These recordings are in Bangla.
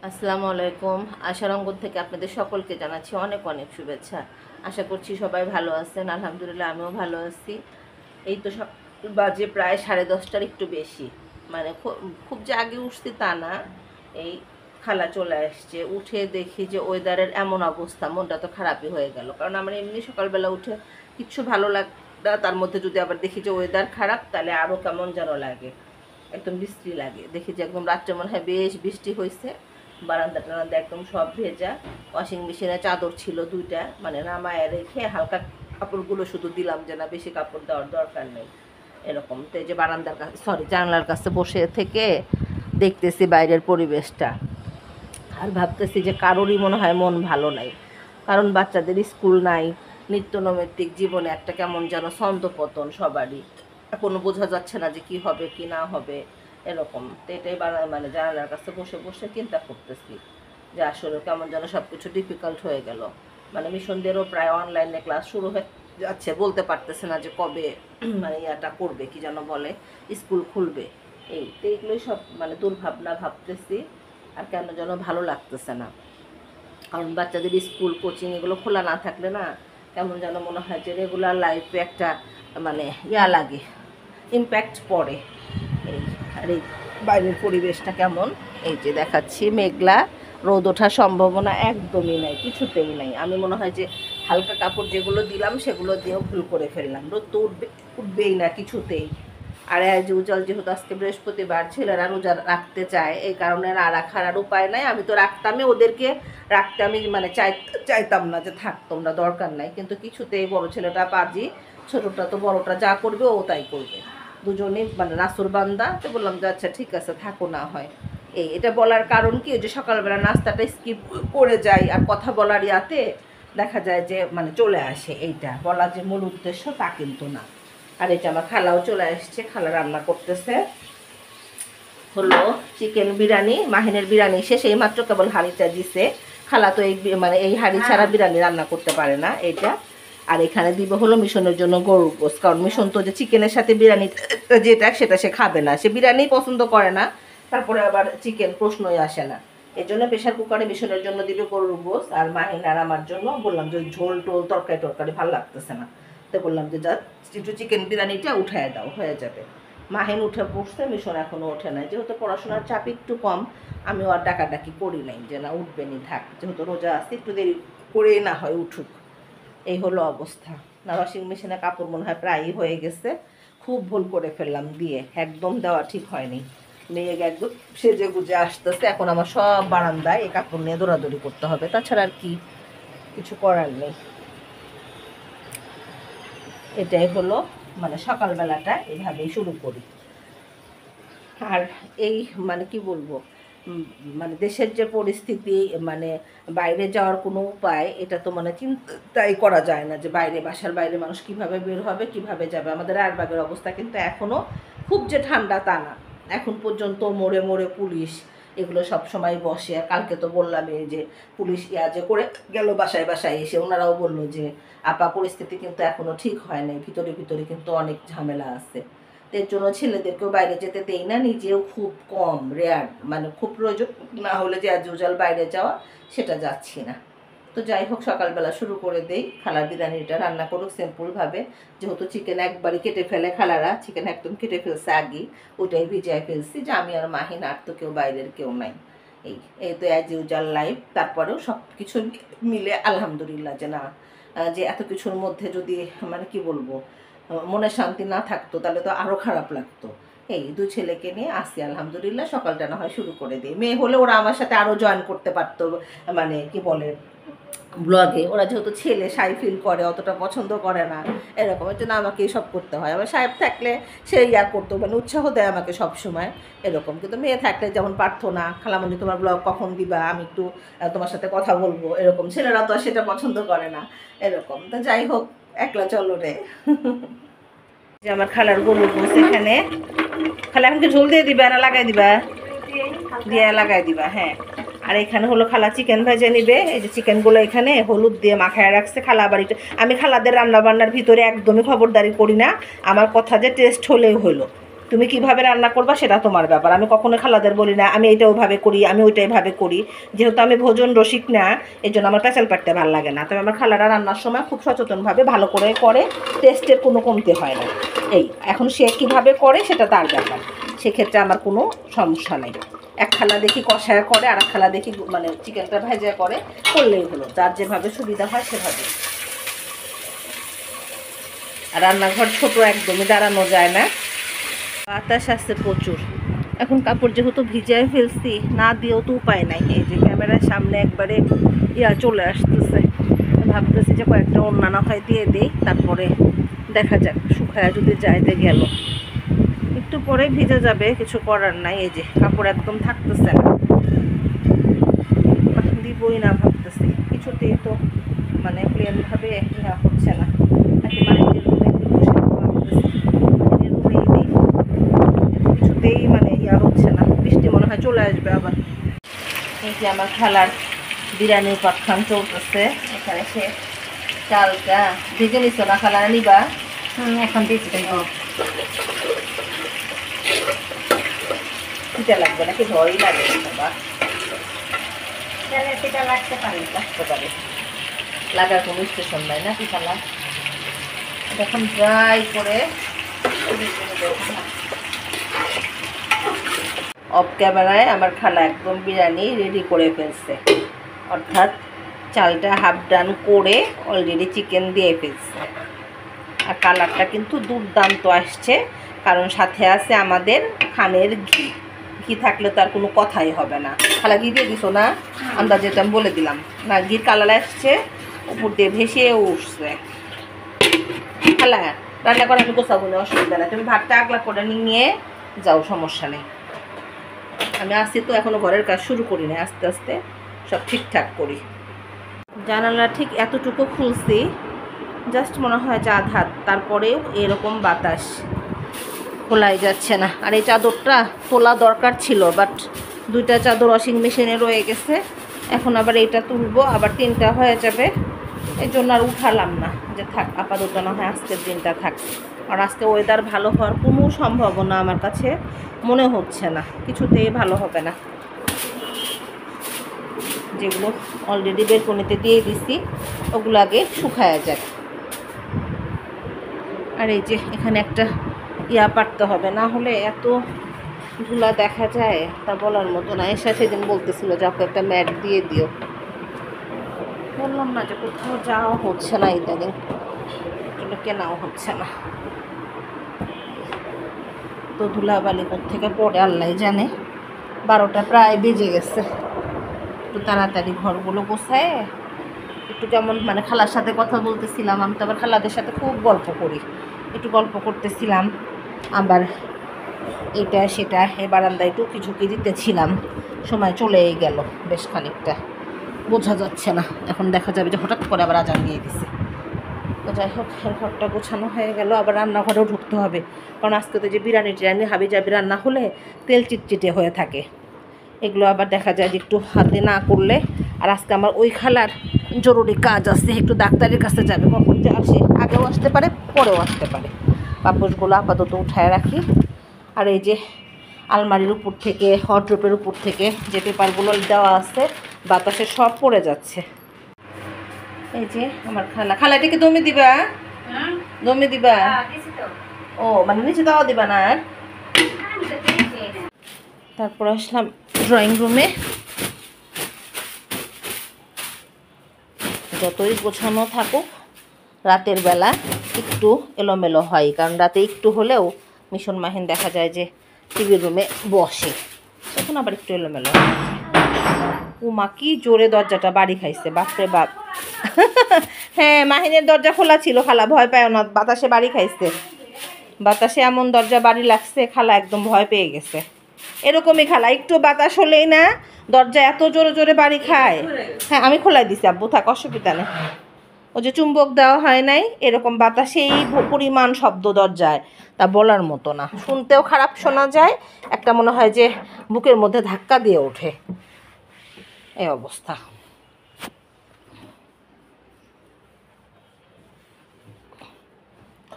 আসসালামু আলাইকুম। আশার অঙ্গন থেকে আপনাদের সকলকে জানাচ্ছি অনেক অনেক শুভেচ্ছা। আশা করছি সবাই ভালো আছেন। আলহামদুলিল্লাহ আমিও ভালো আছি। এই তো সব বাজে প্রায় 10:30টার একটু বেশি, মানে খুব যে আগে উঠছি তা না। এই খালা চলে আসছে, উঠে দেখি যে ওয়েদারের এমন অবস্থা, মনটা তো খারাপই হয়ে গেল। কারণ আমার এমনি সকালবেলা উঠে কিচ্ছু ভালো লাগে না, তার মধ্যে যদি আবার দেখি যে ওয়েদার খারাপ তাহলে আরও কেমন যেন লাগে, একদম বৃষ্টি লাগে। দেখি যে একদম রাত্রে মনে হয় বেশ বৃষ্টি হয়েছে, বারান্দা টারান্দা একদম সব ভেজা। ওয়াশিং মেশিনে চাদর ছিল দুইটা, মানে নামায় রেখে হালকা কাপড়গুলো শুধু দিলাম, যে না বেশি কাপড় দেওয়ার দরকার নেই এরকম। তো এই যে বারান্দার কাছে, সরি জানলার কাছে বসে থেকে দেখতেছি বাইরের পরিবেশটা, আর ভাবতেছি যে কারোরই মনে হয় মন ভালো নাই। কারণ বাচ্চাদের স্কুল নাই, নিত্যনৈমিত্তিক জীবনে একটা কেমন যেন ছন্দপতন সবারই, কোনো বোঝা যাচ্ছে না যে কি হবে কি না হবে এরকম। তো এটাই মানে জানালার কাছে বসে বসে চিন্তা করতেছি যে আসলে কেমন যেন সব কিছু ডিফিকাল্ট হয়ে গেল। মানে মিশনদেরও প্রায় অনলাইনে ক্লাস শুরু হয়ে যাচ্ছে, বলতে পারতেছে না যে কবে মানে ইয়াটা করবে, কি যেন বলে, স্কুল খুলবে। এই তো এইগুলোই সব মানে দুর্ভাবনা ভাবতেছি, আর কেন যেন ভালো লাগতেছে না। কারণ বাচ্চাদের স্কুল কোচিং এগুলো খোলা না থাকলে না কেমন যেন মনে হয় যে রেগুলার লাইফে একটা মানে লাগে, ইম্প্যাক্ট পড়ে। এই আর এই বাইরের পরিবেশটা কেমন, এই যে দেখাচ্ছি মেঘলা, রোদ ওঠার সম্ভাবনা একদমই নাই, কিছুতেই নাই। আমি মনে হয় যে হালকা কাপড় যেগুলো দিলাম সেগুলো দিয়েও ভুল করে ফেললাম, রোদ তো উঠবেই না কিছুতেই। আর যে উজ্জ্বল যেহেতু আজকে বৃহস্পতিবার, ছেলেরা রোজা রাখতে চায়, এই কারণে না রাখার আর উপায় নাই। আমি তো রাখতামই, ওদেরকে রাখতে আমি মানে চাইতাম না যে থাক তোমরা, দরকার নাই, কিন্তু কিছুতেই বড় ছেলেটা পাজি, ছোটোটা তো বড়টা যা করবে ও তাই করবে, দুজনেই মানে নাসুর বান্দা। তো বললাম যে আচ্ছা ঠিক আছে থাকো না হয়। এটা বলার কারণ কি, যে সকালবেলা নাস্তাটা স্কিপ করে যাই, আর কথা বলার ইয়াতে দেখা যায় যে মানে চলে আসে, এইটা বলা যে মূল উদ্দেশ্য তা কিন্তু না। আর এটা আমার খালাও চলে আসছে, খালা রান্না করতেছে হলো চিকেন বিরিয়ানি। মাহিনের বিরিয়ানি শেষ, এই মাত্র কেবল হাঁড়িটা দিছে। খালা তো এই মানে এই হাঁড়ি ছাড়া বিরিয়ানি রান্না করতে পারে না এইটা। আর এখানে দিব হলো মিশনের জন্য গরুর গোশত, কারণ মিশন তো যে চিকেনের সাথে বিরিয়ানি যেটা সেটা সে খাবে না, সে বিরিয়ানি পছন্দ করে না, তারপরে আবার চিকেন প্রশ্নই আসে না। এই জন্য প্রেশার কুকারে মিশনের জন্য দিবে গরুর গোশত, আর মাহিন আর আমার জন্য বললাম যে ঝোল টোল তরকারি টরকারি ভালো লাগতেছে না, তো বললাম যে যা একটু চিকেন বিরিয়ানিটা উঠায় দাও, হয়ে যাবে। মাহিন উঠে পড়ছে, মিশন এখনও ওঠে নাই। যেহেতু পড়াশোনার চাপ একটু কম, আমিও আর ডাকাডাকি করি নাই যে না উঠবেনি, থাক, যেহেতু রোজা আসছে একটু দেরি করেই না হয় উঠুক। এই হলো অবস্থা। না ওয়াশিং মেশিনে কাপড় মনে হয় প্রায়ই হয়ে গেছে, খুব ভুল করে ফেললাম দিয়ে, একদম দেওয়া ঠিক হয়নি। মেয়ে একদম সেজে গুজে আসতেছে, এখন আমার সব বারান্দায় এই কাপড় নিয়ে দৌড়াদৌড়ি করতে হবে, তাছাড়া আর কি কিছু করার নেই। এটাই হলো মানে সকালবেলাটা এভাবেই শুরু করি। আর এই মানে কি বলবো, মানে দেশের যে পরিস্থিতি, মানে বাইরে যাওয়ার কোনো উপায় এটা তো মানে চিন্তাই করা যায় না, যে বাইরে বাসার বাইরে মানুষ কিভাবে বের হবে কিভাবে যাবে। আমাদের আরবাগের অবস্থা কিন্তু এখনও খুব যে ঠান্ডা তা না, এখন পর্যন্ত মোড়ে মোড়ে পুলিশ এগুলো সব সময় বসে। আর কালকে তো বললামই যে পুলিশ যে করে গেল বাসায় বাসায় এসে, ওনারাও বললো যে আপা পরিস্থিতি কিন্তু এখনও ঠিক হয় নাই, ভিতরে ভিতরে কিন্তু অনেক ঝামেলা আছে। এর জন্য ছেলেদেরকেও বাইরে যেতে দেই না, নিজেও খুব কম রেয়ার, মানে খুব প্রয়োজন না হলে যে আজ বাইরে যাওয়া সেটা যাচ্ছি না। তো যাই হোক সকালবেলা শুরু করে দেই, খালার বিরিয়ানিটা রান্না করুক সিম্পলভাবে। যেহেতু চিকেন একবারই কেটে ফেলে খালারা, চিকেন একদম কেটে ফেলছে আগেই, ওইটাই ভিজায় ফেলছি, যে আমি আর মাহিন, আর তো কেউ বাইরের কেউ নাই। এই এই তো অ্যাজ ইউজাল লাইফ। তারপরেও সব কিছু মিলে আলহামদুলিল্লাহ, যে না যে এত কিছুর মধ্যে যদি মানে কি বলবো মনে শান্তি না থাকতো তাহলে তো আরও খারাপ লাগতো। এই দুই ছেলেকে নিয়ে আসি আলহামদুলিল্লাহ, সকালটা না হয় শুরু করে দিই। মেয়ে হলে ওরা আমার সাথে আরও জয়েন করতে পারতো, মানে কি বলে ব্লগে। ওরা যেহেতু ছেলে শাই ফিল করে, অতটা পছন্দ করে না এরকম, এর জন্য আমাকেই সব করতে হয়। আমার সাহেব থাকলে সে ইয়া করতো, মানে উৎসাহ দেয় আমাকে সব সময় এরকম। কিন্তু মেয়ে থাকলে যেমন পারতো না, খালামণি তোমার ব্লগ কখন দিবা, আমি একটু তোমার সাথে কথা বলবো এরকম, ছেলেরা তো আর সেটা পছন্দ করে না এরকম। তো যাই হোক, একলা চলো রে। যে আমার খালার গরুর গোস এখানে, খালা এখন কি ঝোল দিয়ে দিবা না লাগাই দিবা? দিয়ে লাগাই দিবা, হ্যাঁ। আর এখানে হলো খালা চিকেন ভেজে নিবে, এই যে চিকেনগুলো এখানে হলুদ দিয়ে মাখায় রাখছে খালা। আবার একটু আমি খালাদের রান্নাবান্নার ভিতরে একদমই খবরদারি করি না, আমার কথা যে টেস্ট হলেই হলো, তুমি কিভাবে রান্না করবা সেটা তোমার ব্যাপার। আমি কখনো খালাদের বলি না আমি এইটা ওইভাবে করি, আমি ওইটা এইভাবে করি। যেহেতু আমি ভোজন রসিক না, এই জন্য আমার পেঁচাল পাড়তে ভালো লাগে না। তবে আমার খালারা রান্নার সময় খুব সচেতনভাবে ভালো করে করে, টেস্টের কোনো কমতি হয় না। এই এখন সে কীভাবে করে সেটা তার ব্যাপার, সেক্ষেত্রে আমার কোনো সমস্যা নেই। এক খালা দেখি কষায় করে, আর এক খালা দেখি মানে চিকেনটা ভেজা করে, করলেই হলো, যার যেভাবে সুবিধা হয় সেভাবে। আর রান্নাঘর ছোট, একদমই দাঁড়ানো যায় না, বাতাস আসছে প্রচুর। এখন কাপড় যেহেতু ভিজায় ফেলছি, না দিয়েও তো উপায় নাই। এই যে ক্যামেরার সামনে একবারে চলে আসতেছে, ভাবতেছি যে কয়েকটা অন্যান্য হয় দিয়ে দিই, তারপরে দেখা যাক শুকায় যদি যাইতে গেল একটু পরে ভিজে যাবে, কিছু করার নাই। এই যে কাপড় একদম থাকতেছে না, দিবই না ভাবতেছি, কিছুতেই তো মানে প্লেনভাবে হচ্ছে না। নাকি মাহিনের রুমে কিছুতেই মানে হচ্ছে না, বৃষ্টি মনে হয় চলে আসবে আবার। এই যে আমার খালার বিরিয়ানির পাকখান চলতেছে, এখানে সে চালটা ভেজে নিচ্ছ না খালারা নিবা? এখন দিচ্ছি পিঠা লাগবে নাকি ভয়ই লাগে বাবা, পিঠা লাগতে পারে লাগার কোনো স্টেশন নাই না পিঠালা। এখন ড্রাই করে অফ ক্যামেরায় আমার খালা একদম বিরিয়ানি রেডি করে ফেলছে, অর্থাৎ চালটা হাফ ডান করে অলরেডি চিকেন দিয়ে ফেলছে। আর কালারটা কিন্তু দুর্দান্ত আসছে, কারণ সাথে আছে আমাদের খানের ঘি। ঘি থাকলে তো আর কোনো কথাই হবে না। খালা ঘি দিয়ে দিছো না? আন্দাজে আমি বলে দিলাম না, ঘির কালার আসছে, উপর দিয়ে ভেসে উঠছে। খালা রান্না করে আমি গোছাবো না, অসুবিধা নেই, তুমি ভাতটা আগলা করে নিয়ে যাও, সমস্যা নেই। আমি আসছি তো, এখনও ঘরের কাজ শুরু করি না, আস্তে আস্তে সব ঠিকঠাক করি। জানালা ঠিক এতটুকু খুলছি, জাস্ট মনে হয় যে আধ হাত, তারপরেও এরকম বাতাস, খোলাই যাচ্ছে না। আর এই চাদরটা তোলা দরকার ছিল, বাট দুইটা চাদর ওয়াশিং মেশিনে রয়ে গেছে, এখন আবার এইটা তুলবো, আবার 3টা হয়ে যাবে, এই জন্য আর উঠালাম না, যে থাক আপাতত না হয় আজকের দিনটা থাক। আর আজকে ওয়েদার ভালো হওয়ার কোনো সম্ভাবনা আমার কাছে মনে হচ্ছে না, কিছুতেই ভালো হবে না। যেগুলো অলরেডি বেলকনিতে দিয়ে দিছি ওগুলো আগে শুকায়া যায়। আর এই যে এখানে একটা পারতে হবে, না হলে এত ধুলা দেখা যায় তা বলার মতো না। এর সাথে দিন বলতেছিল যে আপনি একটা ম্যাট দিয়ে দিও, বললাম না যে কোথাও যাওয়া হচ্ছে না, ইদানিং কেনাও হচ্ছে না, তো ধুলাবালি থেকে পড়ে আল্লাহ জানে। 12টা প্রায় বেজে গেছে, একটু তাড়াতাড়ি ঘরগুলো গোছায় একটু, যেমন মানে খালার সাথে কথা বলতেছিলাম, আমি তো আবার খালাদের সাথে খুব গল্প করি, একটু গল্প করতেছিলাম, আবার এটা সেটা এই বারান্দায় টুকি ঝুঁকি দিতেছিলাম, সময় চলেই গেল বেশ খানিকটা, বোঝা যাচ্ছে না। এখন দেখা যাবে যে হঠাৎ করে আবার আজান দিয়ে দিছে। তো যাই হোক, ঘরটা গোছানো হয়ে গেল, আবার রান্নাঘরেও ঢুকতে হবে, কারণ আজকে তো যে বিরিয়ানি টিরানি হাবি জাবি রান্না হলে তেল চিটচিটে হয়ে থাকে, এগুলো আবার দেখা যায় যে একটু হাতে না করলে। আর আজকে আমার ওই খালার জরুরি কাজ আছে, একটু ডাক্তারের কাছে যাবে, কখন যে আসে, আগেও আসতে পারে পরেও আসতে পারে। পাপোশগুলো আপাতত উঠায় রাখি। আর এই যে আলমারির উপর থেকে, হটড্রপের উপর থেকে যে পেপারগুলো দেওয়া আছে, বাতাসে সব পড়ে যাচ্ছে। এই যে আমার খালাটাকে দমে দিবা, দমে দিবা? ও মানে নিচে দেওয়া দিবা না? আর তারপর আসলাম ড্রয়িং রুমে। যতই গোছানো থাকুক, রাতের বেলা একটু এলোমেলো হয়, কারণ রাতে একটু হলেও মিশন মাহিন দেখা যায় যে টিভির রুমে বসে, তখন আবার একটু এলোমেলো হয়। উমা কি জোরে দরজাটা বাড়ি খাইছে, বাপরে বাপ। হ্যাঁ, মাহিনের দরজা খোলা ছিল, খালা ভয় পায় না, বাতাসে বাড়ি খাইছে, বাতাসে এমন দরজা বাড়ি লাগছে, খালা একদম ভয় পেয়ে গেছে। এরকমই খালা, একটু বাতাস হলেই না দরজা এত জোরে জোরে বাড়ি খায়। হ্যাঁ, আমি খোলাই দিছি আব্বু, থাক, অসুবিধা নেই। ও যে চুম্বক দেওয়া হয় নাই, এরকম বাতাসেই পরিমাণ শব্দ দরজায়, তা বলার মতো না, শুনতেও খারাপ শোনা যায়, একটা মনে হয় যে বুকের মধ্যে ধাক্কা দিয়ে ওঠে, এই অবস্থা।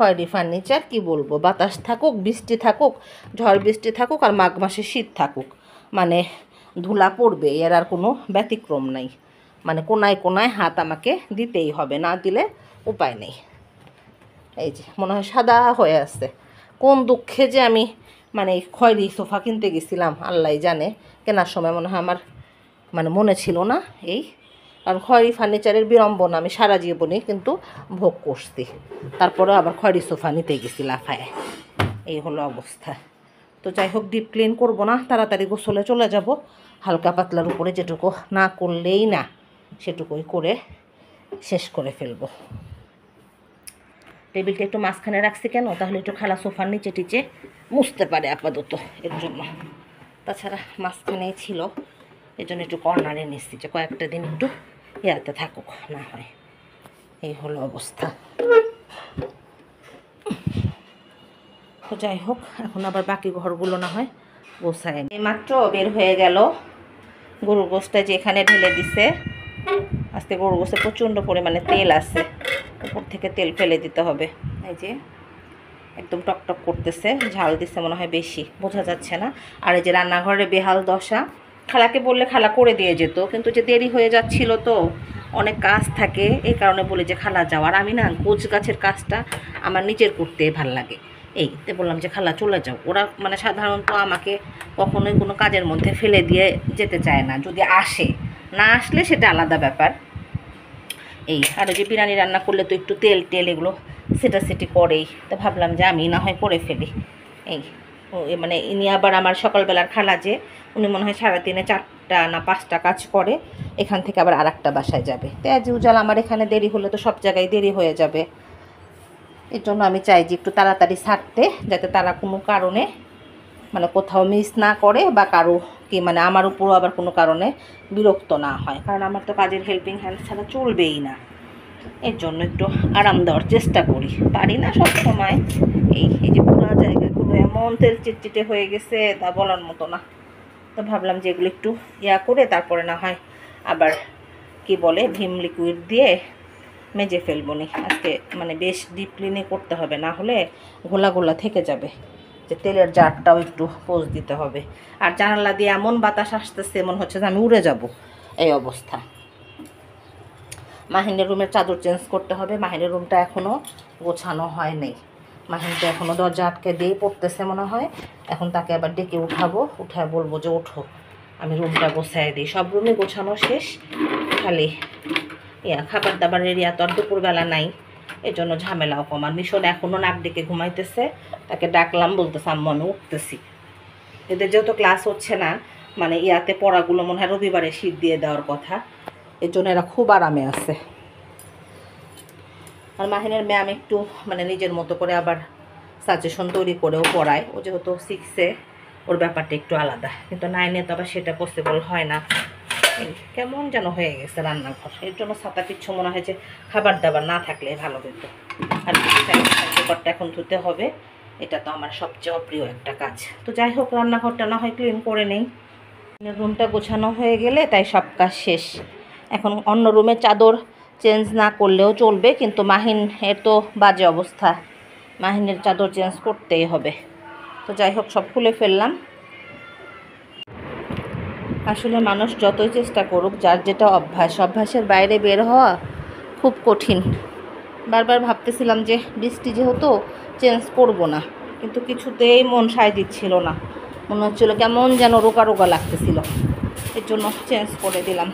খয়েরি ফার্নিচার কি বলবো, বাতাস থাকুক, বৃষ্টি থাকুক, ঝড় বৃষ্টি থাকুক, আর মাঘ মাসে শীত থাকুক, মানে ধুলা পড়বে, এর আর কোনো ব্যতিক্রম নাই। মানে কোনায় কোনায় হাত আমাকে দিতেই হবে, না দিলে উপায় নেই। এই যে মনে হয় সাদা হয়ে আছে, কোন দুঃখে যে আমি মানে খয়েরি সোফা কিনতে গেছিলাম আল্লাহ জানে। কেনার সময় মনে হয় আমার মানে মনে ছিল না এই, কারণ খয়েরি ফার্নিচারের বিড়ম্বনা আমি সারা জীবনে কিন্তু ভোগ করছি। তারপরে আবার খয়েরি সোফা নিতে গেছি লাফায়, এই হলো অবস্থা। তো যাই হোক, ডিপ ক্লিন করবো না, তাড়াতাড়ি গোসলে চলে যাব। হালকা পাতলার উপরে যেটুকু না করলেই না সেটুকুই করে শেষ করে ফেলবো। টেবিলটা একটু মাঝখানে রাখছি কেন, তাহলে একটু খালা সোফার নিচে টিচে মুছতে পারে আপাতত, এর জন্য। তাছাড়া মাঝখানেই ছিল, এই জন্য একটু কর্নারে নিচ্ছি যে কয়েকটা দিন একটু ইয়াতে থাকুক না হয়। এই হলো অবস্থা। তো যাই হোক, এখন আবার বাকি ঘরগুলো না হয় গোছায়। এইমাত্র বের হয়ে গেল গরুর গোশটা যে এখানে ঢেলে দিছে। আজকে গরুর গোশে প্রচণ্ড পরিমাণে তেল আছে, উপর থেকে তেল ফেলে দিতে হবে। এই যে একদম টকটক করতেছে, ঝাল দিচ্ছে মনে হয় বেশি, বোঝা যাচ্ছে না। আর এই যে রান্নাঘরে বেহাল দশা, খালাকে বললে খালা করে দিয়ে যেত, কিন্তু যে দেরি হয়ে যাচ্ছিল তো অনেক কাজ থাকে, এই কারণে বলি যে খালা যাও। আর আমি না গোছ গাছের কাজটা আমার নিজের করতে ভাল লাগে, এইতে বললাম যে খালা চলে যাও। ওরা মানে সাধারণত আমাকে কখনোই কোনো কাজের মধ্যে ফেলে দিয়ে যেতে চায় না, যদি আসে, না আসলে সেটা আলাদা ব্যাপার। এই আর যে বিরিয়ানি রান্না করলে তো একটু তেল টেল এগুলো সেটি করেই, তো ভাবলাম যে আমি না হয় করে ফেলি। এই মানে ইনি আবার আমার সকালবেলার খালা যে, উনি মনে হয় সারাদিনে 4টা না 5টা কাজ করে, এখান থেকে আবার আরেকটা বাসায় যাবে। তো আজ উজাল আমার এখানে দেরি হলে তো সব জায়গায় দেরি হয়ে যাবে। এর জন্য আমি চাই যে একটু তাড়াতাড়ি ছাড়তে, যাতে তারা কোনো কারণে মানে কোথাও মিস না করে, বা কারো কি মানে আমার উপরও আবার কোনো কারণে বিরক্ত না হয়, কারণ আমার তো কাজের হেল্পিং হ্যান্ড ছাড়া চলবেই না। এর জন্য একটু আরাম দেওয়ার চেষ্টা করি, পারি না সব সময়। এই যে পুরো জায়গাগুলো এমন তেল চিটচিটে হয়ে গেছে তা বলার মতো না। তো ভাবলাম যে এগুলো একটু ইয়া করে তারপরে না হয় আবার কি বলে ভিম লিকুইড দিয়ে মেজে ফেলবো নি। আজকে মানে বেশ ডিপ ক্লিনে করতে হবে, না হলে ঘোলা ঘোলা থেকে যাবে। যে তেলের জারটাও একটু পোঁছ দিতে হবে। আর জানালা দিয়ে এমন বাতাস আসতেছে মনে হচ্ছে যে আমি উড়ে যাব, এই অবস্থা। মাহিনের রুমের চাদর চেঞ্জ করতে হবে, মাহিনের রুমটা এখনও গোছানো হয় নাই। মাহিনটা এখনও দরজা আটকে দিয়ে পড়তেছে মনে হয়, এখন তাকে আবার ডেকে উঠাবো, উঠায় বলবো যে ওঠো আমি রুমটা গোছায় দিই। সব রুমে গোছানো শেষ, খালি খাবার দাবারের তো আর দুপুরবেলা নাই, এই জন্য ঝামেলাও কম। আর মিশন এখনও নাক ডেকে ঘুমাইতেছে, তাকে ডাকলাম, বলতেছে আম্মু আমি উঠতেছি। এদের যেহেতু ক্লাস হচ্ছে না, মানে ইয়াতে পড়াগুলো মনে হয় রবিবারে শীত দিয়ে দেওয়ার কথা, এর জন্য এরা খুব আরামে আছে। আর মাহিনের ম্যাম একটু মানে নিজের মতো করে আবার সাজেশন তৈরি করেও পড়ায়। ও যেহেতু 6-এ, ওর ব্যাপারটা একটু আলাদা, কিন্তু 9-এ তো আবার সেটা পসিবল হয় না। কেমন যেন হয়ে গেছে রান্নাঘর, এর জন্য ছাতা পিচ্ছু মনে হয় যে খাবার দাবার না থাকলে ভালো হতো। আর পেপারটা এখন ধুতে হবে, এটা তো আমার সবচেয়ে অপ্রিয় একটা কাজ। তো যাই হোক, রান্নাঘরটা না হয় ক্লিন করে নেই। রুমটা গোছানো হয়ে গেলে তাই সব কাজ শেষ। এখন অন্য রুমে চাদর চেঞ্জ না করলেও চলবে, কিন্তু মাহিনের তো বাজে অবস্থা, মাহিনের চাদর চেঞ্জ করতেই হবে। তো যাই হোক, সব খুলে ফেললাম। আসলে মানুষ যতই চেষ্টা করুক, যার যেটা অভ্যাস, অভ্যাসের বাইরে বের হওয়া খুব কঠিন। বারবার ভাবতেছিলাম যে বৃষ্টি যেহেতু চেঞ্জ করবো না, কিন্তু কিছুতেই মন সায় দিচ্ছিল না, মনে হচ্ছিলো কেমন যেন রোগা রোগা লাগতেছিল, এর জন্য চেঞ্জ করে দিলাম।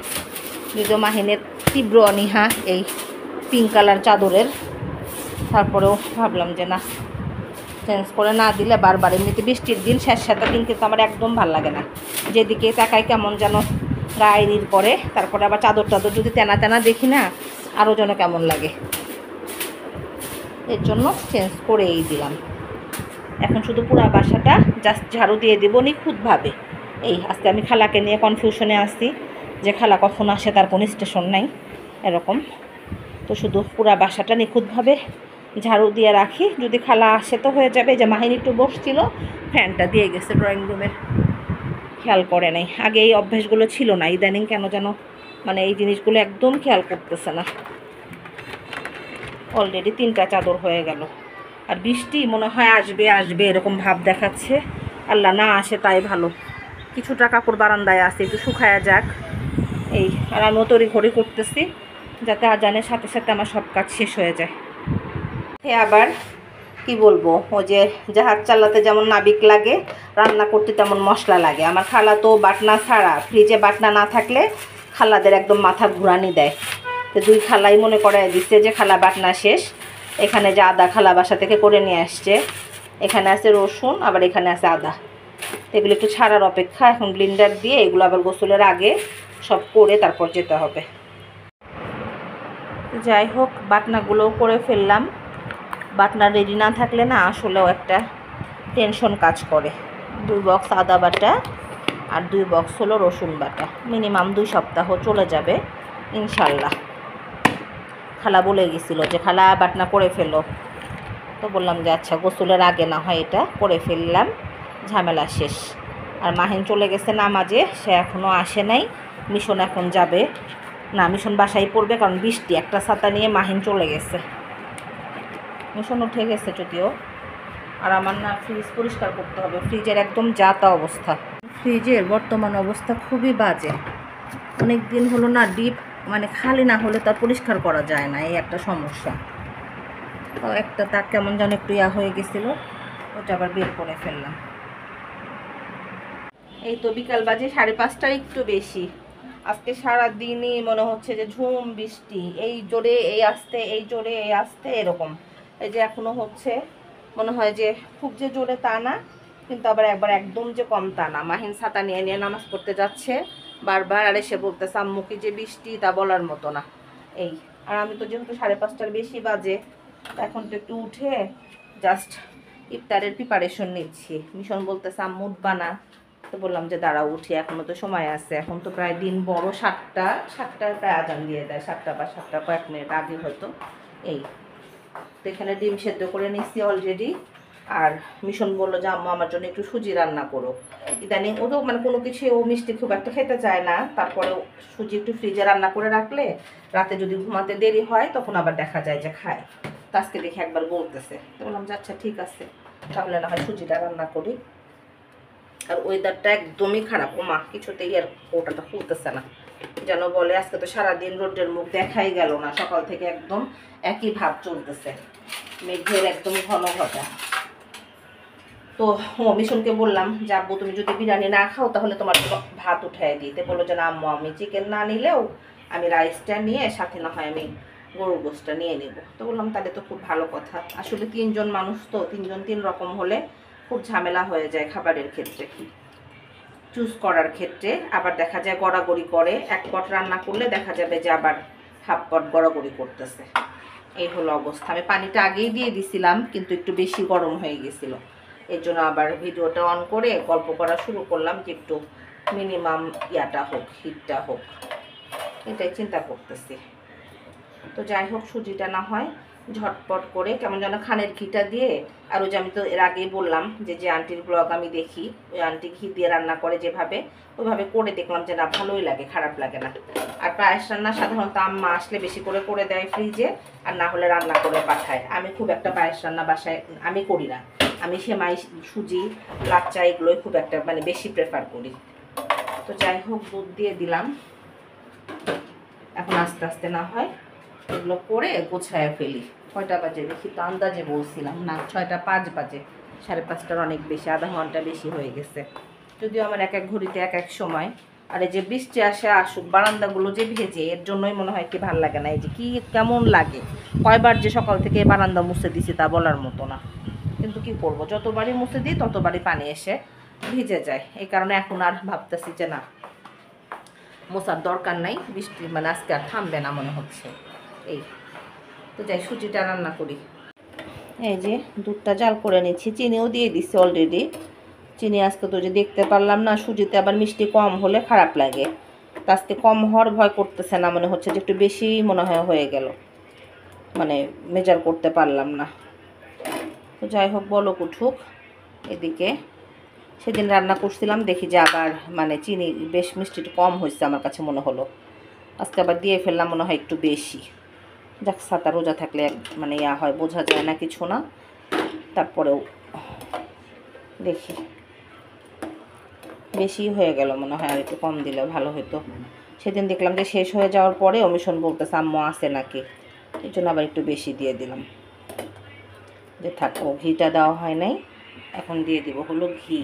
যদিও মাহিনের তীব্র অনীহা এই পিঙ্ক কালার চাদরের, তারপরেও ভাবলাম যে না, চেঞ্জ করে না দিলে বারবার, এমনিতে বৃষ্টির দিন শেষ সাতটা দিন কিন্তু আমার একদম ভালো লাগে না, যেদিকে তাকাই কেমন যেন গায়ের করে। তারপরে আবার চাদর টাদর যদি তেনা তেনা দেখি না, আরও যেন কেমন লাগে, এর জন্য চেঞ্জ করেই দিলাম। এখন শুধু পুরা বাসাটা জাস্ট ঝাড়ু দিয়ে দেবো নিখুঁতভাবে। এই আজকে আমি খালাকে নিয়ে কনফিউশনে আসছি যে খালা কখন আসে তার কোনো স্টেশন নাই এরকম। তো শুধু পুরা বাসাটা নিখুঁতভাবে ঝাড়ু দিয়ে রাখি, যদি খালা আসে তো হয়ে যাবে। যে মাহিনী একটু বসছিল, ফ্যানটা দিয়ে গেছে ড্রয়িং রুমের, খেয়াল করে নাই। আগে এই অভ্যাসগুলো ছিল না, ইদানিং কেন যেন মানে এই জিনিসগুলো একদম খেয়াল করতেছে না। অলরেডি 3টা চাদর হয়ে গেল, আর বৃষ্টি মনে হয় আসবে আসবে এরকম ভাব দেখাচ্ছে। আল্লাহ না আসে তাই ভালো। কিছুটা কাপড় বারান্দায় আছে, একটু শুকায়া যাক। এই আর আমিও তড়িঘড়ি করতেছি যাতে আজানের সাথে সাথে আমার সব কাজ শেষ হয়ে যায়। আবার কি বলবো, ওই যে জাহাজ চালাতে যেমন নাবিক লাগে, রান্না করতে তেমন মশলা লাগে। আমার খালা তো বাটনা ছাড়া, ফ্রিজে বাটনা না থাকলে খালাদের একদম মাথা ঘুরানি দেয়। তো দুই খালাই মনে করায় দিচ্ছে যে খালা বাটনা শেষ। এখানে যে আদা খালা বাসা থেকে করে নিয়ে আসছে, এখানে আছে রসুন, আবার এখানে আছে আদা। এগুলো একটু ছাড়ার অপেক্ষা। এখন ব্লেন্ডার দিয়ে এগুলো আবার গোসলের আগে সব করে তারপর যেতে হবে। যাই হোক, বাটনাগুলোও করে ফেললাম। বাটনা রেডি না থাকলে না আসলেও একটা টেনশন কাজ করে। 2 বক্স আদা বাটা আর 2 বক্স হলো রসুন বাটা, মিনিমাম 2 সপ্তাহ চলে যাবে ইনশাল্লাহ। খালা বলে গেছিলো যে খালা বাটনা করে ফেলো, তো বললাম যে আচ্ছা গোসলের আগে না হয় এটা করে ফেললাম, ঝামেলা শেষ। আর মাহিন চলে গেছে নামাজে, সে এখনও আসে নাই। মিশন এখন যাবে না, মিশন বাসায় পড়বে, কারণ বৃষ্টি। একটা ছাতা নিয়ে মাহিন চলে গেছে, মিশন উঠে গেছে যদিও। আর আমার না ফ্রিজ পরিষ্কার করতে হবে, ফ্রিজের একদম যা তা অবস্থা। ফ্রিজের বর্তমান অবস্থা খুবই বাজে। অনেক দিন হলো না ডিপ মানে খালি না হলে তার পরিষ্কার করা যায় না, এই একটা সমস্যা। তো একটা তার কেমন যেন একটু ইয়া হয়ে গেছিলো, ওটা আবার বের করে ফেললাম। এই তো বিকাল বাজে 5:30টার একটু বেশি। আজকে সারাদিনই মনে হচ্ছে যে ঝুম বৃষ্টি, এই জোরে এই আসতে, এই জোরে এই আসতে এরকম। এই যে এখনো হচ্ছে, মনে হয় যে খুব যে জোরে তা না, কিন্তু আবার একবার একদম যে কম তা না। মাহিন ছাতা নিয়ে নিয়ে নামাজ পড়তে যাচ্ছে বারবার, আর এসে বলতেছে আম্মু কি যে বৃষ্টি, তা বলার মতো না। এই আর আমি তো যেহেতু 5:30টার বেশি বাজে, এখন তো একটু উঠে জাস্ট ইফতারের প্রিপারেশন নিচ্ছি। মিশন বলতেছে আম্মু উঠবা না, তো বললাম যে দাঁড়াও উঠি, এখনও তো সময় আছে। এখন তো প্রায় দিন বড়, 7টার প্রায় আজান দিয়ে দেয়, 7টা বা 7টা কয়েক মিনিট আগে হয়তো। এই তো এখানে ডিম সেদ্ধ করে নিচ্ছি অলরেডি। আর মিশন বললো যে আম্মু আমার জন্য একটু সুজি রান্না করো। ইদানিং ও তো মানে কোনো কিছু ও মিষ্টি খুব একটা খেতে চায় না, তারপরে সুজি একটু ফ্রিজে রান্না করে রাখলে রাতে যদি ঘুমাতে দেরি হয় তখন আবার দেখা যায় যে খায়। তো আজকে দেখে একবার বলতেছে, তো বললাম যে আচ্ছা ঠিক আছে, তাহলে না হয় সুজিটা রান্না করি। আর ওয়েদারটা একদমই খারাপ, ওমা কিছুতেই আর ওটাটা খুলতেছে না যেন বলে। আজকে তো সারাদিন রোদের মুখ দেখাই গেল না, সকাল থেকে একদম একই ভাব চলতেছে, মেঘের একদম ঘন ঘটা। তো মিশনকে বললাম যে আব্বু তুমি যদি বিরিয়ানি না খাও তাহলে তোমার ভাত উঠাই দিতে। বললো যে না আম্মু আমি চিকেন না নিলেও আমি রাইসটা নিয়ে সাথে না হয় আমি গরুর গোশটা নিয়ে নেব। তো বললাম তাহলে তো খুব ভালো কথা। আসলে 3 জন মানুষ, তো 3 জন 3 রকম হলে খুব ঝামেলা হয়ে যায় খাবারের ক্ষেত্রে, চুজ করার ক্ষেত্রে। আবার দেখা যায় গড়াগড়ি করে, 1 পট রান্না করলে দেখা যাবে যে আবার 1/2 পট গড়াগড়ি করতেছে। এই হলো অবস্থা। আমি পানিটা আগেই দিয়ে দিছিলাম, কিন্তু একটু বেশি গরম হয়ে গেছিল, এর জন্য আবার ভিডিওটা অন করে গল্প করা শুরু করলাম যে একটু মিনিমাম ইয়াটা হোক, হিটটা হোক, এটাই চিন্তা করতেছি। তো যাই হোক, সুজিটা না হয় ঝটপট করে কেমন যেন খানের ঘিটা দিয়ে, আর ওই যে আমি তো এর আগেই বললাম যে যে আন্টির ব্লগ আমি দেখি, ওই আন্টি ঘি দিয়ে রান্না করে যেভাবে, ওইভাবে করে দেখলাম যে না ভালোই লাগে, খারাপ লাগে না। আর পায়েস রান্না সাধারণত আম্মা আসলে বেশি করে করে দেয় ফ্রিজে, আর না হলে রান্না করে পাঠায়। আমি খুব একটা পায়েস রান্না বাসায় আমি করি না, আমি সেমাই, সুজি, লাচ্চা এগুলোই খুব একটা মানে বেশি প্রেফার করি। তো যাই হোক, দুধ দিয়ে দিলাম। এখন আস্তে আস্তে না হয় এগুলো করে গোছায় ফেলি। কয়টা বাজে দেখি তো, আন্দাজে বলছিলাম না 6টা 5 বাজে, 5:30টার অনেক বেশি, আধা ঘন্টা বেশি হয়ে গেছে। যদিও আমার এক এক ঘড়িতে এক এক সময়। আর এই যে বৃষ্টি আসে আসুক, বারান্দাগুলো যে ভেজে, এর জন্যই মনে হয় কি ভালো লাগে না। এই যে কি কেমন লাগে, কয়বার যে সকাল থেকে বারান্দা মুছে দিছি তা বলার মতো না। কিন্তু কি করব, যতবারই মুছে দিই ততবারই পানি এসে ভিজে যায়। এই কারণে এখন আর ভাবতেছি যে না, মোছার দরকার নাই, বৃষ্টি মানে আজকে আর থামবে না মনে হচ্ছে। এই তো যাই সুজিটা রান্না করি। এই যে দুধটা জাল করে নিচ্ছি, চিনিও দিয়ে দিচ্ছি অলরেডি। চিনি আজকে তো যে দেখতে পারলাম না, সুজিতে আবার মিষ্টি কম হলে খারাপ লাগে। তো আজকে কম হওয়ার ভয় করতেছে না, মনে হচ্ছে যে একটু বেশি মনে হয় হয়ে গেল, মানে মেজার করতে পারলাম না। তো যাই হোক, বলক উঠুক। এদিকে সেদিন রান্না করছিলাম, দেখি যে আবার মানে চিনি বেশ মিষ্টিটা কম হয়েছে আমার কাছে মনে হলো। আজকে আবার দিয়ে ফেললাম মনে হয় একটু বেশি। যাক, ছাতা রোজা থাকলে মানে ইয়া হয়, বোঝা যায় না কিছু না। তারপরেও দেখি বেশি হয়ে গেল মনে হয়, আর একটু কম দিলে ভালো হতো। সেদিন দেখলাম যে শেষ হয়ে যাওয়ার পরে অমিশন বলতেছে আম্মু আছে নাকি, এই জন্য আবার একটু বেশি দিয়ে দিলাম। যে থাকো, ঘিটা দেওয়া হয় নাই, এখন দিয়ে দিব হলো ঘি।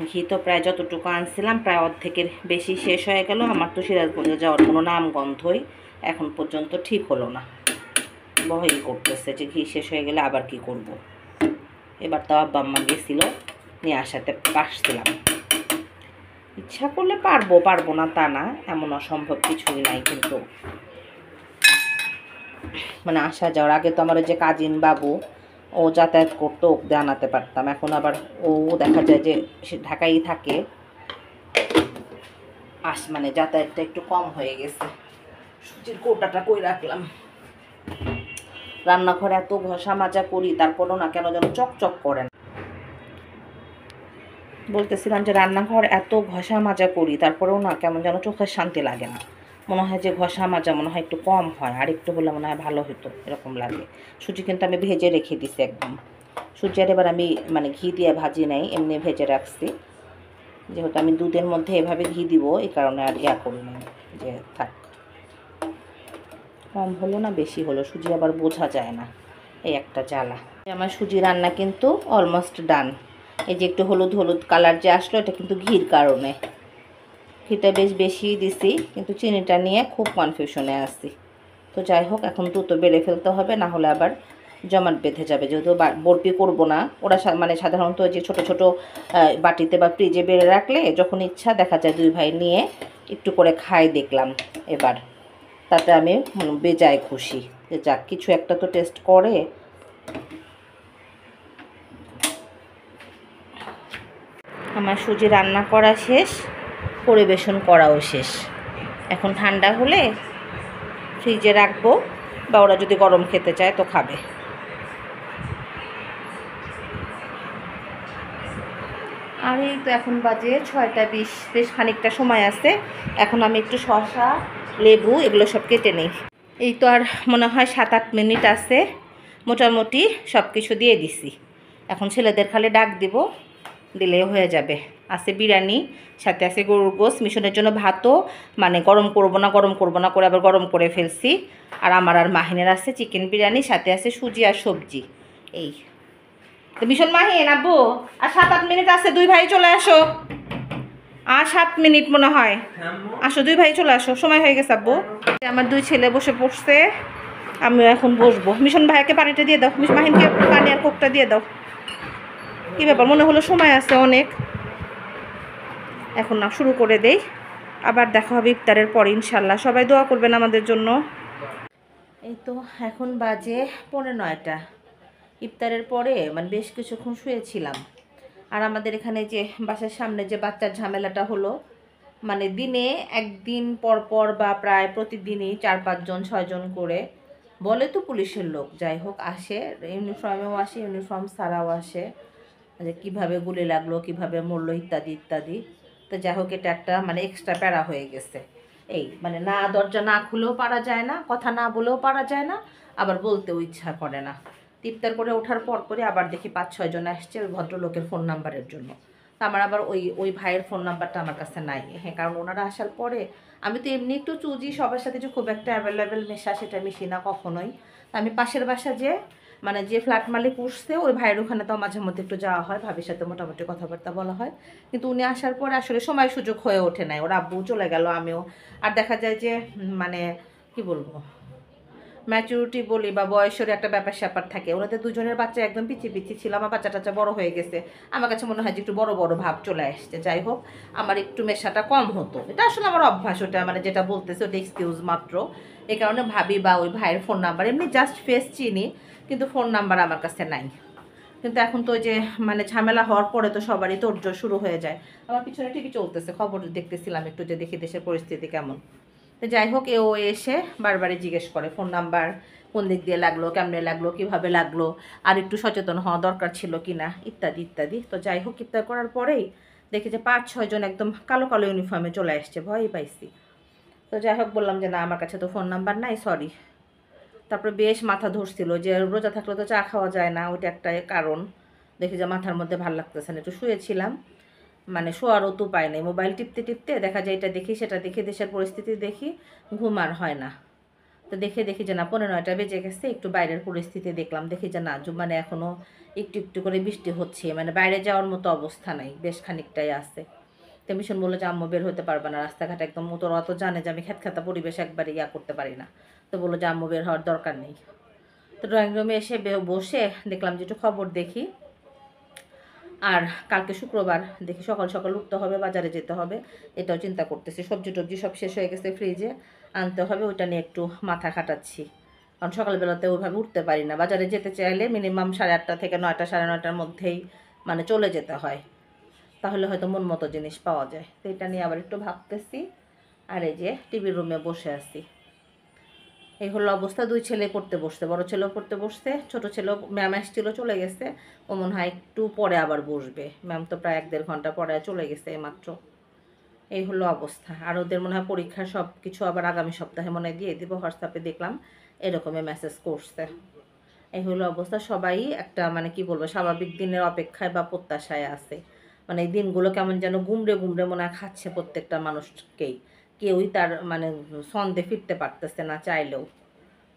ঘি তো প্রায় যতটুকু আনছিলাম প্রায় অর্ধেকের বেশি শেষ হয়ে গেল। আমার তো সিরাজগঞ্জে যাওয়ার কোনো নাম গন্ধই এখন পর্যন্ত ঠিক হলো না, ভয়ই করতেছে যে ঘি শেষ হয়ে গেলে আবার কি করব। এবার তো আব্বা আম্মা গেছিল, নিয়ে আসাতে পারছিলাম। ইচ্ছা করলে পারবো না তা না, এমন অসম্ভব কিছুই নাই, কিন্তু মানে আসা যাওয়ার আগে তো আমার ওই যে কাজিন বাবু ও যাতায়াত করতো, ওকে আনাতে পারতাম। এখন আবার ও দেখা যায় যে সে ঢাকায় থাকে, মানে যাতায়াতটা একটু কম হয়ে গেছে। সুজির কৌটাটা কই রাখলাম। রান্নাঘরে এত ঘষা মাজা করি তারপরও না কেন যেন চকচক করে না। বলতেছিলাম যে রান্নাঘর এত ঘষা মাজা করি তারপরেও না কেমন যেন চোখের শান্তি লাগে না। মনে হয় যে ঘষা মাজা মনে হয় একটু কম হয়, আর একটু হলে মনে হয় ভালো হতো, এরকম লাগে। সুজি কিন্তু আমি ভেজে রেখে দিছি একদম। সুজি আর এবার আমি মানে ঘি দিয়ে ভাজি নাই, এমনি ভেজে রাখছি। যেহেতু আমি দুধের মধ্যে এভাবে ঘি দিব, এই কারণে আর ইয়া করি নাই যে থাক। কম হলো না বেশি হলো, সুজি আবার বোঝা যায় না, এই একটা জ্বালা। আমার সুজি রান্না কিন্তু অলমোস্ট ডান। এই যে একটু হলুদ হলুদ কালার যে আসলো, এটা কিন্তু ঘির কারণে। ঘিটা বেশ বেশি দিছি, কিন্তু চিনিটা নিয়ে খুব কনফিউশনে আসছি। তো যাই হোক, এখন দ্রুত বেড়ে ফেলতে হবে, না হলে আবার জমাট বেঁধে যাবে। যেহেতু বরফি করব না, ওরা মানে সাধারণত যে ছোট ছোট বাটিতে বা ফ্রিজে বেড়ে রাখলে যখন ইচ্ছা দেখা যায় দুই ভাই নিয়ে একটু করে খাই দেখলাম এবার। তাতে আমি বেজায় খুশি যে যাক কিছু একটা তো টেস্ট করে। আমার সুজি রান্না করা শেষ, পরিবেশন করাও শেষ। এখন ঠান্ডা হলে ফ্রিজে রাখবো, বা ওরা যদি গরম খেতে চায় তো খাবে। আর এই তো এখন বাজে 6টা 20, বেশ খানিকটা সময় আছে। এখন আমি একটু শসা লেবু এগুলো সব কেটে নিই। এই তো আর মনে হয় 7-8 মিনিট আছে, মোটামুটি সব কিছু দিয়ে দিছি। এখন ছেলেদের খালি ডাক দিব, দিলে হয়ে যাবে। আছে বিরিয়ানি, সাথে আছে গরুর গোশত, মিশনের জন্য ভাতও মানে গরম করব না করে আবার গরম করে ফেলছি। আর আমার আর মাহিনের আছে চিকেন বিরিয়ানি, সাথে আছে সুজি আর সবজি। এই তো মিশন মাহিন আব্বু, আর 7-8 মিনিট আছে, দুই ভাই চলে আসো। আর 7 মিনিট মনে হয়, আসো দুই ভাই চলে আসো, সময় হয়ে গেছে আব্বু। আমার দুই ছেলে বসে পড়ছে, আমিও এখন বসবো। মিশন ভাইকে পানিটা দিয়ে দাও, মাহিনকে পানি আর কোকটা দিয়ে দাও। কী ব্যাপার, মনে হলো সময় আছে অনেক। এখন না শুরু করে দেই, আবার দেখা হবে ইফতারের পরে ইনশাল্লাহ। সবাই দোয়া করবেন আমাদের জন্য। এই তো এখন বাজে 9:15। ইফতারের পরে মানে বেশ কিছুক্ষণ শুয়েছিলাম। আর আমাদের এখানে যে বাসার সামনে যে বাচ্চার ঝামেলাটা হলো, মানে দিনে একদিন পর পর বা প্রায় প্রতিদিনই 4-5 জন 6 জন করে বলে তো পুলিশের লোক, যাই হোক আসে, ইউনিফর্মেও আসে, ইউনিফর্ম ছাড়াও আসে, যে কীভাবে গুলি লাগলো, কীভাবে মরলো, ইত্যাদি ইত্যাদি। তো যাই হোক, এটা একটা মানে এক্সট্রা প্যারা হয়ে গেছে। এই মানে না দরজা না খুলেও পারা যায় না, কথা না বলেও পারা যায় না, আবার বলতেও ইচ্ছা করে না। ইফতার করে ওঠার পর পরে আবার দেখি 5-6 জন আসছে ওই ভদ্রলোকের ফোন নাম্বারের জন্য। তো আমার আবার ওই ভাইয়ের ফোন নাম্বারটা আমার কাছে নাই। হ্যাঁ, কারণ ওনারা আসার পরে আমি তো এমনি একটু চুজি, সবার সাথে যে খুব একটা অ্যাভেলেবেল মেশা সেটা মিশি না কখনোই। আমি পাশের বাসা যে মানে যে ফ্ল্যাট মালিক উঠছে ওই ভাইয়ের ওখানে তো মাঝে মধ্যে একটু যাওয়া হয়, ভাবির সাথে মোটামুটি কথাবার্তা বলা হয়। কিন্তু উনি আসার পরে আসলে সময় সুযোগ হয়ে ওঠে নাই। ওর আব্বু চলে গেল, আমিও। আর দেখা যায় যে মানে কি বলবো, ম্যাচুরিটি বলি বা বয়সের একটা ব্যাপার স্যাপার থাকে। ওনাদের দুজনের বাচ্চা একদম পিছিয়ে ছিল, আমার বাচ্চা টাচ্চা বড় হয়ে গেছে। আমার কাছে মনে হয় যে একটু বড় বড় ভাব চলে আসছে। যাই হোক, আমার একটু মেশাটা কম হতো, এটা আসলে আমার অভ্যাস। ওটা মানে যেটা বলতেছে ওটা এক্সকিউজ মাত্র। এই কারণে ভাবি বা ওই ভাইয়ের ফোন নাম্বার এমনি জাস্ট ফেস চিনি, কিন্তু ফোন নাম্বার আমার কাছে নাই। কিন্তু এখন তো ওই যে মানে ঝামেলা হওয়ার পরে তো সবারই তোড়জোড় শুরু হয়ে যায়। আমার পিছনে টিভি চলতেছে, খবর দেখতেছিলাম একটু, যে দেখি দেশের পরিস্থিতি কেমন। তো যাই হোক, ও এসে বারবারই জিজ্ঞেস করে ফোন নাম্বার কোন দিক দিয়ে লাগলো, কেমনে লাগলো, কীভাবে লাগলো, আর একটু সচেতন হওয়া দরকার ছিল কি না, ইত্যাদি ইত্যাদি। তো যাই হোক, ইফতার করার পরেই দেখি যে 5-6 জন একদম কালো কালো ইউনিফর্মে চলে আসছে, ভয়ই পাইছি। তো যাই হোক, বললাম যে না আমার কাছে তো ফোন নাম্বার নাই, সরি। তারপরে বেশ মাথা ধরছিল, যে রোজা থাকলে তো চা খাওয়া যায় না, ওইটা একটা কারণ। দেখি যে মাথার মধ্যে ভালো লাগতেছে না, একটু শুয়েছিলাম, মানে শোয়ারও তো পাই নাই, মোবাইল টিপতে টিপতে দেখা যায় এটা দেখি সেটা দেখি, দেশের পরিস্থিতি দেখি, ঘুম আর হয় না। তো দেখি যে না 9:15 বেজে গেছে, একটু বাইরের পরিস্থিতি দেখলাম, দেখি যে না মানে এখনও একটু একটু করে বৃষ্টি হচ্ছে, মানে বাইরে যাওয়ার মতো অবস্থা নাই, বেশ খানিকটাই আছে। তো মিশন বললো যে আম্মু বের হতে পারবে না, রাস্তাঘাট একদম, তোরা অত জানে যে আমি খেতখাতা পরিবেশ একবারে করতে পারি না। তো বললো যে আম্মু বের হওয়ার দরকার নেই। তো ড্রয়িং রুমে এসে বসে দেখলাম যে একটু খবর দেখি। আর কালকে শুক্রবার, দেখি সকাল সকাল উঠতে হবে, বাজারে যেতে হবে, এটাও চিন্তা করতেছি। সবজি টবজি সব শেষ হয়ে গেছে, ফ্রিজে আনতে হবে, ওইটা নিয়ে একটু মাথা খাটাচ্ছি। কারণ সকালবেলাতে ওইভাবে উঠতে পারি না, বাজারে যেতে চাইলে মিনিমাম 8:30 থেকে 9টা 9:30টার মধ্যেই মানে চলে যেতে হয়, তাহলে হয়তো মন মতো জিনিস পাওয়া যায়। তো এটা নিয়ে আবার একটু ভাবতেছি। আর এই যে টিভির রুমে বসে আছি, এই হলো অবস্থা। দুই ছেলে পড়তে বসছে, বড় ছেলেও পড়তে বসছে, ছোট ছেলেও, ম্যাম আসছিল চলে গেছে, ও মনে হয় একটু পরে আবার বসবে। ম্যাম তো প্রায় 1-1.5 ঘন্টা পরে চলে গেছে মাত্র। এই হলো অবস্থা। আর ওদের মনে হয় পরীক্ষা সব কিছু আবার আগামী সপ্তাহে মনে হয় দিয়ে দিব, হোয়াটসঅ্যাপে দেখলাম এরকমই মেসেজ করছে। এই হলো অবস্থা। সবাই একটা মানে কি বলবো, স্বাভাবিক দিনের অপেক্ষায় বা প্রত্যাশায় আছে। মানে এই দিনগুলো কেমন যেন গুমড়ে গুমড়ে মনে হয় খাচ্ছে প্রত্যেকটা মানুষকেই, কেউই তার মানে ছন্দে ফিরতে পারতেছে না চাইলেও।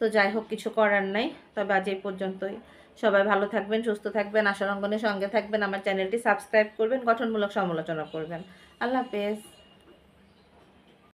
তো যাই হোক, কিছু করার নাই। তবে আজ এই পর্যন্তই। সবাই ভালো থাকবেন, সুস্থ থাকবেন, আশার অঙ্গনের সঙ্গে থাকবেন, আমার চ্যানেলটি সাবস্ক্রাইব করবেন, গঠনমূলক সমালোচনা করবেন। আল্লাহ হাফেজ।